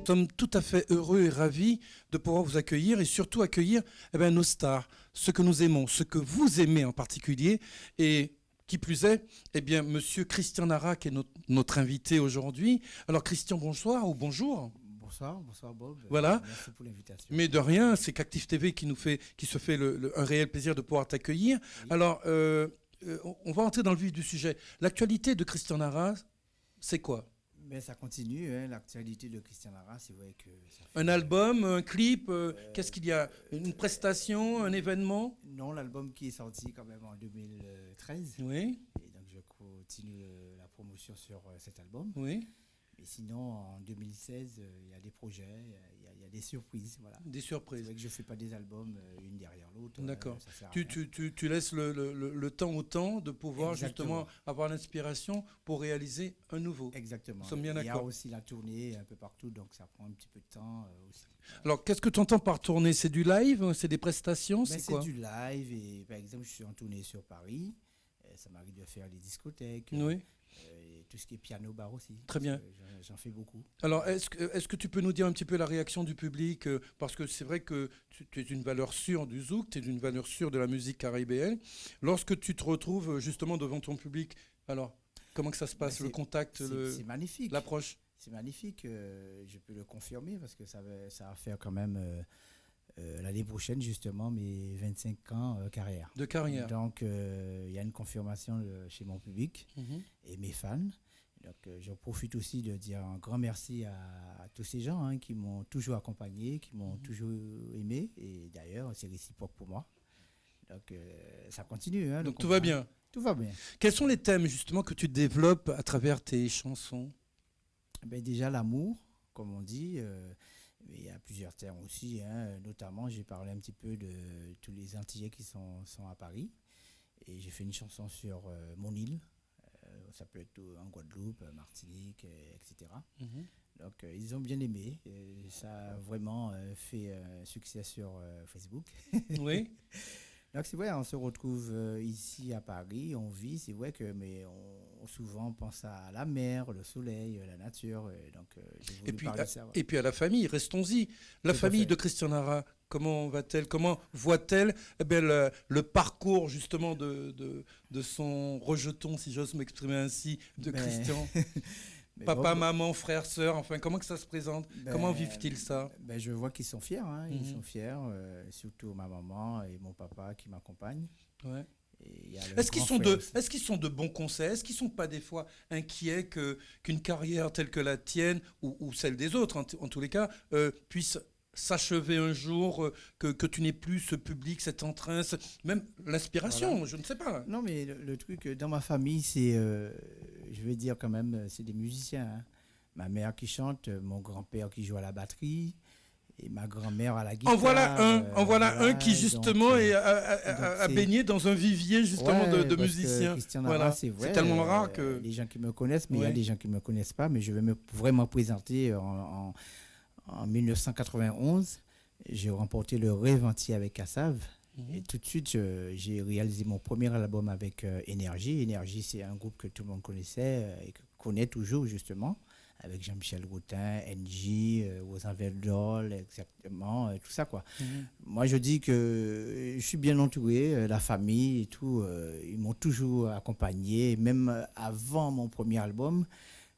sommes tout à fait heureux et ravis de pouvoir vous accueillir et surtout accueillir nos stars, ceux que nous aimons, ceux que vous aimez en particulier. Et qui plus est, Monsieur Christian Nara qui est notre invité aujourd'hui. Alors Christian, bonsoir ou bonjour. Bonsoir Bob. Voilà. Merci pour l'invitation. Mais de rien, c'est qu'Active TV qui se fait un réel plaisir de pouvoir t'accueillir. Oui. Alors, on va entrer dans le vif du sujet. L'actualité de Christian Nara, c'est quoi? Mais ça continue, hein, l'actualité de Christian Nara, c'est vrai que... Ça fait un album, un clip, qu'est-ce qu'il y a? Une prestation, un événement? Non, l'album qui est sorti quand même en 2013. Oui. Et donc je continue la promotion sur cet album. Oui. Et sinon, en 2016, il y a des projets, il y a des surprises. Voilà. Des surprises. C'est vrai que je ne fais pas des albums une derrière l'autre. D'accord. Tu laisses le temps au temps de pouvoir justement avoir l'inspiration pour réaliser un nouveau. Exactement. Nous sommes bien d'accord. Il y a aussi la tournée un peu partout, donc ça prend un petit peu de temps aussi. Alors, qu'est-ce que tu entends par tournée? C'est du live? C'est des prestations? C'est quoi? C'est du live. Et, par exemple, je suis en tournée sur Paris. Ça m'arrive de faire des discothèques. Oui. Et tout ce qui est piano-bar aussi. Très bien. J'en fais beaucoup. Alors, est-ce que tu peux nous dire un petit peu la réaction du public? Parce que c'est vrai que tu es une valeur sûre du zouk, tu es une valeur sûre de la musique caribéenne. Lorsque tu te retrouves justement devant ton public, alors, comment que ça se passe, le contact, c'est magnifique. L'approche? C'est magnifique, je peux le confirmer parce que ça va faire quand même... l'année prochaine, justement, mes 25 ans carrière. De carrière. Donc, il y a une confirmation chez mon public et mes fans. Donc, je profite aussi de dire un grand merci à tous ces gens qui m'ont toujours accompagné, qui m'ont toujours aimé. Et d'ailleurs, c'est réciproque pour moi. Donc, ça continue. Donc, tout va bien. Tout va bien. Quels sont les thèmes, justement, que tu développes à travers tes chansons? Déjà, l'amour, comme on dit. Mais il y a plusieurs termes aussi, notamment j'ai parlé un petit peu de tous les Antillais qui sont à Paris et j'ai fait une chanson sur mon île, ça peut être en Guadeloupe, Martinique, etc. Donc ils ont bien aimé, et ça a vraiment fait succès sur Facebook. Oui. Donc c'est vrai, on se retrouve ici à Paris, on vit, c'est vrai que mais on souvent pense à la mer, le soleil, la nature. Donc et puis à la famille, restons-y. La famille de Christian Nara, comment va-t-elle? Comment voit-elle le parcours justement de son rejeton, si j'ose m'exprimer ainsi, de Christian? Papa, maman, frère, sœur, enfin, comment que ça se présente? Comment vivent-ils ça? Je vois qu'ils sont fiers, ils sont fiers, surtout ma maman et mon papa qui m'accompagnent. Ouais. Est-ce qu'ils sont de bons conseils? Est-ce qu'ils ne sont pas des fois inquiets qu'une carrière telle que la tienne ou celle des autres, en tous les cas, puisse s'achever un jour, que tu n'aies plus ce public, cette entrain, même l'inspiration, voilà. Je ne sais pas. Non, mais le truc, dans ma famille, c'est, je vais dire quand même, c'est des musiciens. Ma mère qui chante, mon grand-père qui joue à la batterie, et ma grand-mère à la guitare. En voilà un qui justement a baigné dans un vivier justement de musiciens. Christian Nara, c'est vrai. C'est tellement rare que... Les gens qui me connaissent, mais il y a des gens qui ne me connaissent pas, mais je vais vraiment présenter en 1991, j'ai remporté le Rêve entier avec Kassav. Et tout de suite, j'ai réalisé mon premier album avec Énergie. Énergie, c'est un groupe que tout le monde connaissait et que connaît toujours, justement, avec Jean-Michel Goutin, NJ, Rosan Veldol, exactement, tout ça, quoi. Moi, je dis que je suis bien entouré, la famille et tout, ils m'ont toujours accompagné, même avant mon premier album.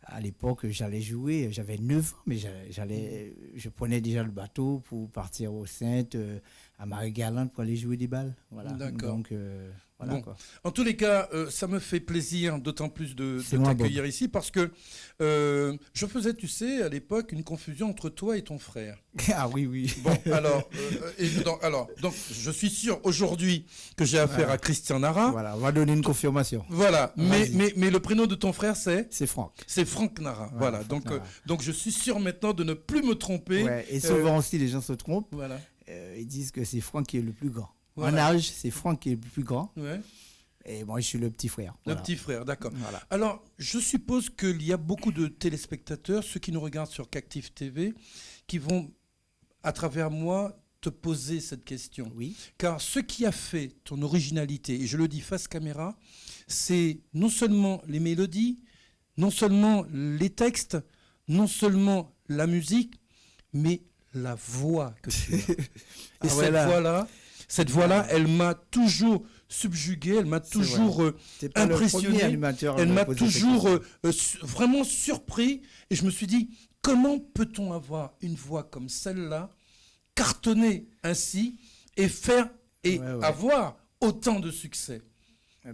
À l'époque, j'allais jouer, j'avais 9 ans, mais je prenais déjà le bateau pour partir au Saintes, à Marie-Galante pour aller jouer des balles. Voilà. D'accord. Donc, voilà, bon. quoi. En tous les cas, ça me fait plaisir d'autant plus de t'accueillir ici parce que je faisais, tu sais, à l'époque, une confusion entre toi et ton frère. Ah oui. Bon, donc, je suis sûr aujourd'hui que j'ai affaire à Christian Nara. Voilà, on va donner une confirmation. Voilà, mais le prénom de ton frère, c'est Franck. C'est Franck Nara. Voilà, Franck Nara. Donc je suis sûr maintenant de ne plus me tromper. Ouais, et souvent aussi, les gens se trompent. Voilà. Ils disent que c'est Franck qui est le plus grand. Voilà. En âge, c'est Franck qui est le plus grand. Ouais. Et moi, je suis le petit frère. Le petit frère, d'accord. Voilà. Alors, je suppose qu'il y a beaucoup de téléspectateurs, ceux qui nous regardent sur Active TV, qui vont, à travers moi, te poser cette question. Oui. Car ce qui a fait ton originalité, et je le dis face caméra, c'est non seulement les mélodies, non seulement les textes, non seulement la musique, mais la voix que tu as. Et cette voix-là, elle m'a toujours subjugué, elle m'a toujours impressionné, elle m'a toujours vraiment surpris. Et je me suis dit, comment peut-on avoir une voix comme celle-là, cartonner ainsi et avoir autant de succès?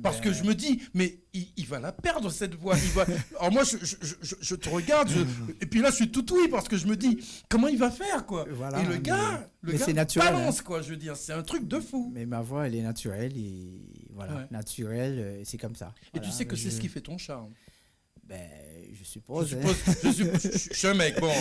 Parce que je me dis, mais il va la perdre cette voix. Alors moi, je te regarde, et puis là, je suis tout oui, parce que je me dis, comment il va faire, quoi? Voilà, et le gars c'est naturel, balance, quoi, je veux dire, c'est un truc de fou. Mais ma voix, elle est naturelle, naturelle, c'est comme ça. Et tu sais que c'est ce qui fait ton charme. Je suppose. Je suis un mec, bon,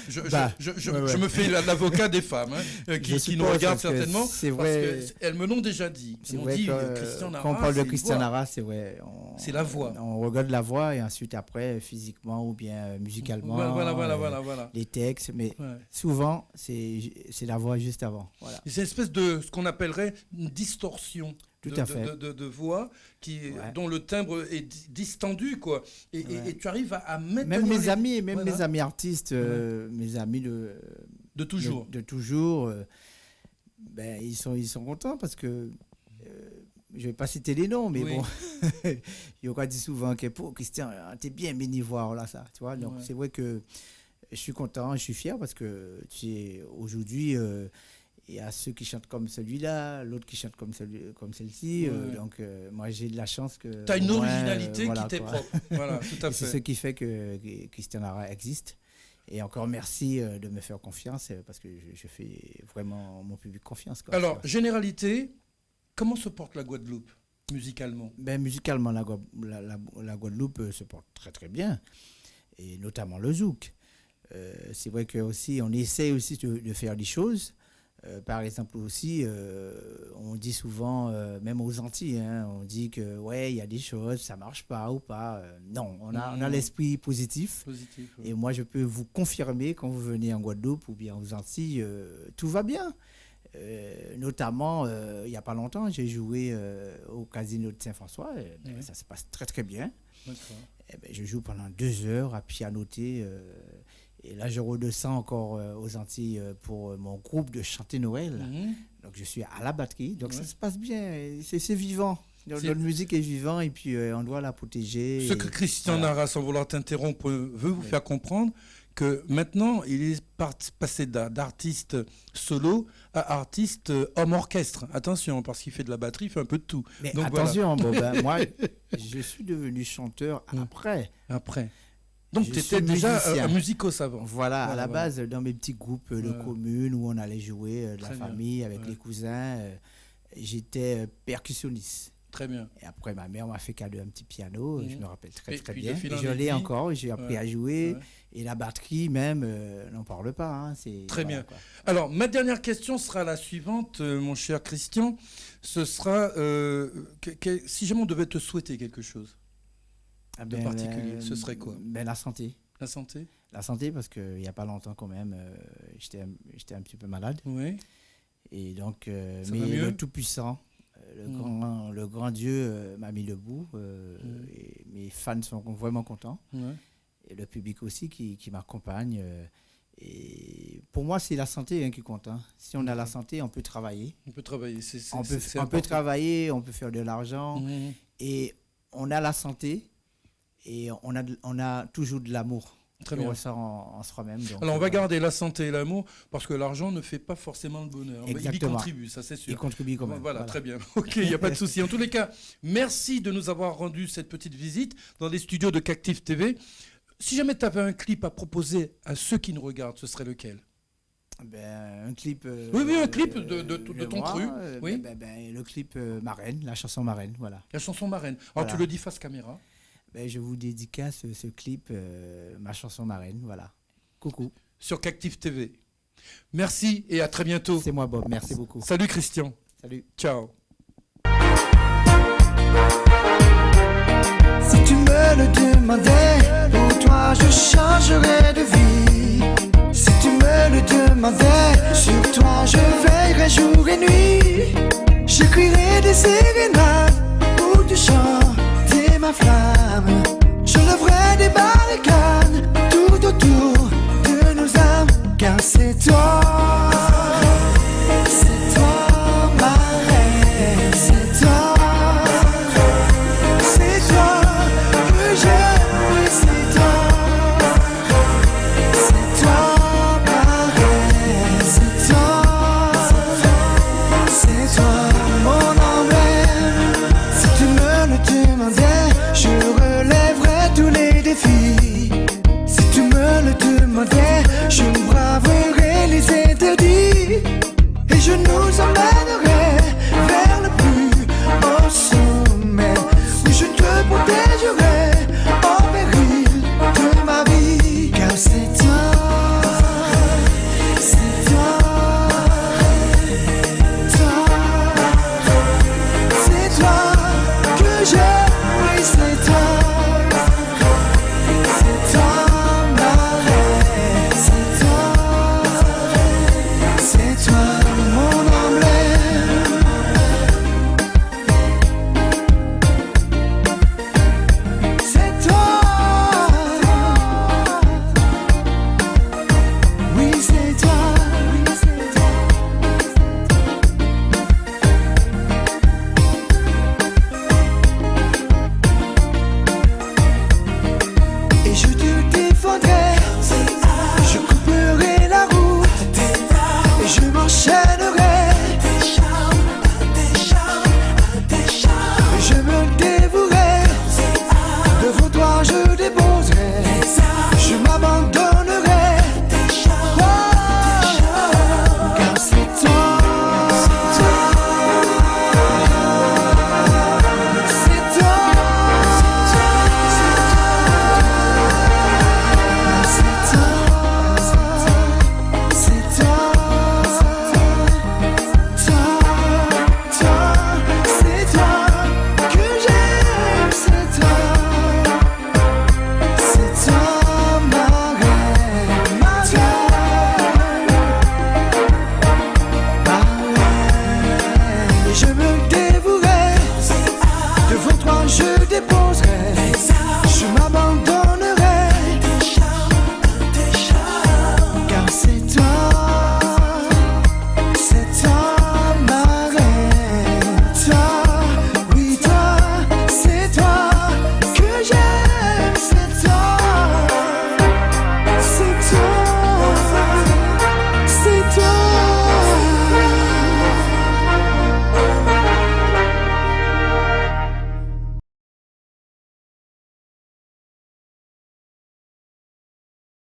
je me fais l'avocat des femmes qui nous regardent certainement, c'est vrai, parce qu'elles me l'ont déjà dit. C'est vrai que Christian Nara, quand on parle de Christian Nara, c'est vrai. C'est la voix. On regarde la voix et ensuite après, physiquement ou bien musicalement, voilà. les textes, mais souvent, c'est la voix juste avant. Voilà. C'est une espèce de ce qu'on appellerait une distorsion. De voix dont le timbre est distendu, quoi. Et tu arrives à mettre... Même mes amis artistes, mes amis de toujours, ils sont contents parce que... je ne vais pas citer les noms, mais bon, il y a dit souvent que pour Christian, t'es bien béni voir là, ça. Tu vois, donc c'est vrai que je suis content, je suis fier parce que aujourd'hui... il y a ceux qui chantent comme celui-là, l'autre qui chante comme celle-ci. Donc, moi, j'ai de la chance que... Tu as une originalité qui t'est propre. Voilà, tout à fait. C'est ce qui fait que Christian Nara existe. Et encore merci de me faire confiance parce que je fais vraiment mon public confiance. Quoi. Alors, généralité, comment se porte la Guadeloupe musicalement? Musicalement, la Guadeloupe se porte très très bien. Et notamment le zouk. C'est vrai qu'aussi, on essaie aussi de faire des choses. Par exemple aussi, on dit souvent, même aux Antilles, on dit que il y a des choses, ça marche pas ou pas. Non, on a l'esprit positif. Et moi, je peux vous confirmer quand vous venez en Guadeloupe ou bien aux Antilles, tout va bien. Notamment, il n'y a pas longtemps, j'ai joué au Casino de Saint-François. Ça se passe très très bien. Je joue pendant 2 heures à pianoter. Et là, je redescends encore aux Antilles pour mon groupe de chanter Noël. Donc, je suis à la batterie. Donc, ça se passe bien. C'est vivant. Notre musique est vivante et puis on doit la protéger. Ce que Christian Nara, sans vouloir t'interrompre, veut vous faire comprendre que maintenant, il est passé d'artiste solo à artiste homme-orchestre. Attention, parce qu'il fait de la batterie, il fait un peu de tout. Mais donc, attention, moi, je suis devenu chanteur après. Donc, tu étais déjà un musico-savant. Voilà, à la base, dans mes petits groupes de communes où on allait jouer de la famille avec les cousins, j'étais percussionniste. Très bien. Et après, ma mère m'a fait cadeau un petit piano, je me rappelle très bien. Et je l'ai encore, j'ai appris à jouer. Et la batterie, même, n'en parle pas. Très bien. Quoi. Alors, ma dernière question sera la suivante, mon cher Christian. Ce sera, si jamais on devait te souhaiter quelque chose, de particulier, ce serait quoi? La santé. La santé? La santé, parce qu'il n'y a pas longtemps quand même, j'étais un petit peu malade. Oui. Et donc, mais le Tout-Puissant, le grand Dieu m'a mis debout. Et mes fans sont vraiment contents. Et le public aussi qui m'accompagne. Et pour moi, c'est la santé qui compte. Si on a la santé, on peut travailler. On peut travailler, on peut travailler, on peut faire de l'argent. Et on a la santé. Et on a toujours de l'amour. Très bien. On ressent en soi-même. Alors, on va garder la santé et l'amour, parce que l'argent ne fait pas forcément le bonheur. Exactement. Il y contribue, ça c'est sûr. Il contribue quand même. Voilà. Très bien. Ok, il n'y a pas de souci. En tous les cas, merci de nous avoir rendu cette petite visite dans les studios de Cactive TV. Si jamais tu avais un clip à proposer à ceux qui nous regardent, ce serait lequel? Un clip... oui, un clip de ton cru. Oui. Le clip Marraine, la chanson Marraine, voilà. La chanson Marraine. Alors, tu le dis face caméra. Je vous dédicace ce clip, ma chanson Marraine, voilà. Coucou. Sur Cactive TV. Merci et à très bientôt. C'est moi Bob, merci beaucoup. Salut Christian. Salut. Ciao. Si tu me le demandais, pour toi je changerais de vie. Si tu me le demandais, sur toi je veillerais jour et nuit. Je crierais des sérénades.